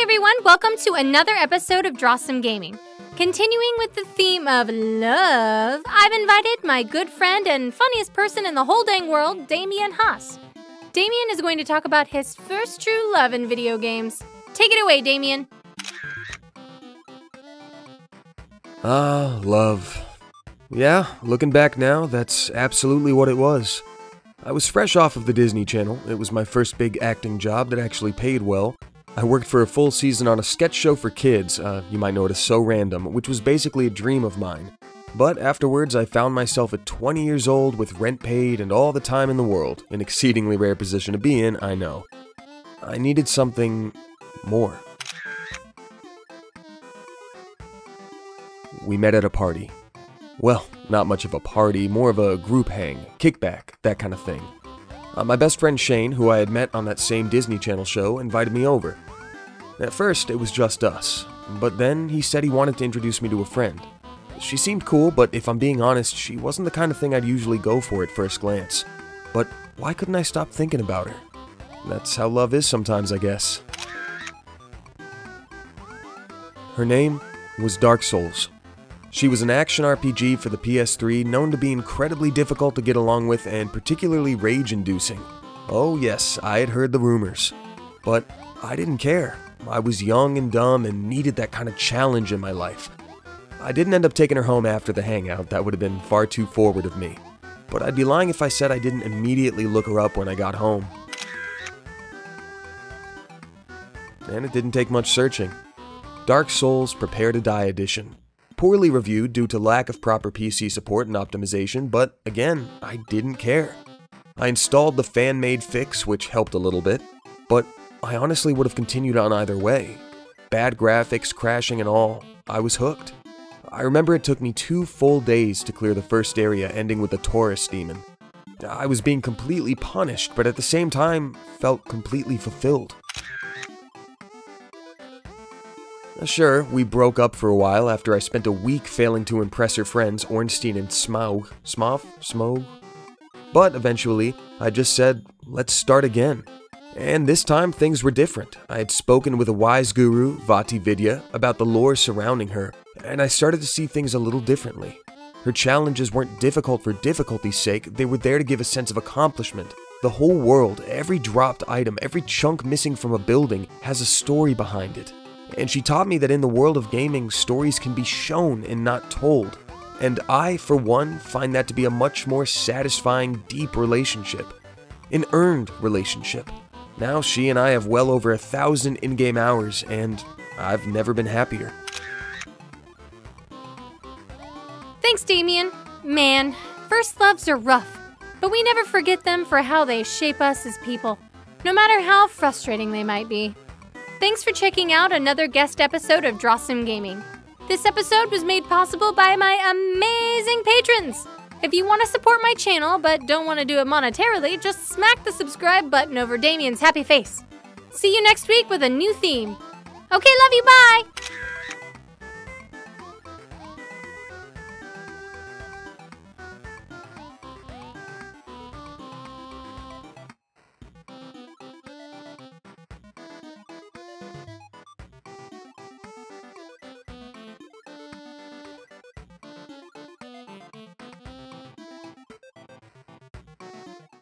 everyone, welcome to another episode of Drawesome Gaming. Continuing with the theme of love, I've invited my good friend and funniest person in the whole dang world, Damien Haas. Damien is going to talk about his first true love in video games. Take it away, Damien. Love. Yeah, looking back now, that's absolutely what it was. I was fresh off of the Disney Channel. It was my first big acting job that actually paid well. I worked for a full season on a sketch show for kids, you might notice so random, which was basically a dream of mine. But afterwards, I found myself at 20 years old with rent paid and all the time in the world. An exceedingly rare position to be in, I know. I needed something more. We met at a party. Well, not much of a party, more of a group hang, kickback, that kind of thing. My best friend Shane, who I had met on that same Disney Channel show, invited me over. At first, it was just us, but then he said he wanted to introduce me to a friend. She seemed cool, but if I'm being honest, she wasn't the kind of thing I'd usually go for at first glance. But why couldn't I stop thinking about her? That's how love is sometimes, I guess. Her name was Dark Souls. She was an action RPG for the PS3 known to be incredibly difficult to get along with and particularly rage-inducing. Oh yes, I had heard the rumors. But I didn't care. I was young and dumb and needed that kind of challenge in my life. I didn't end up taking her home after the hangout, that would have been far too forward of me. But I'd be lying if I said I didn't immediately look her up when I got home. And it didn't take much searching. Dark Souls Prepare to Die Edition. Poorly reviewed due to lack of proper PC support and optimization, but again, I didn't care. I installed the fan-made fix, which helped a little bit, but I honestly would have continued on either way. Bad graphics, crashing and all, I was hooked. I remember it took me 2 full days to clear the first area, ending with the Taurus demon. I was being completely punished, but at the same time, felt completely fulfilled. Sure, we broke up for a while after I spent a week failing to impress her friends Ornstein and Smog. But eventually, I just said, let's start again. And this time, things were different. I had spoken with a wise guru, Vati Vidya, about the lore surrounding her, and I started to see things a little differently. Her challenges weren't difficult for difficulty's sake, they were there to give a sense of accomplishment. The whole world, every dropped item, every chunk missing from a building, has a story behind it. And she taught me that in the world of gaming, stories can be shown and not told. And I, for one, find that to be a much more satisfying, deep relationship. An earned relationship. Now she and I have well over 1,000 in-game hours, and I've never been happier. Thanks, Damien. Man, first loves are rough, but we never forget them for how they shape us as people, no matter how frustrating they might be. Thanks for checking out another guest episode of Drawesome Gaming. This episode was made possible by my amazing patrons. If you want to support my channel but don't want to do it monetarily, just smack the subscribe button over Damien's happy face. See you next week with a new theme. Okay, love you, bye!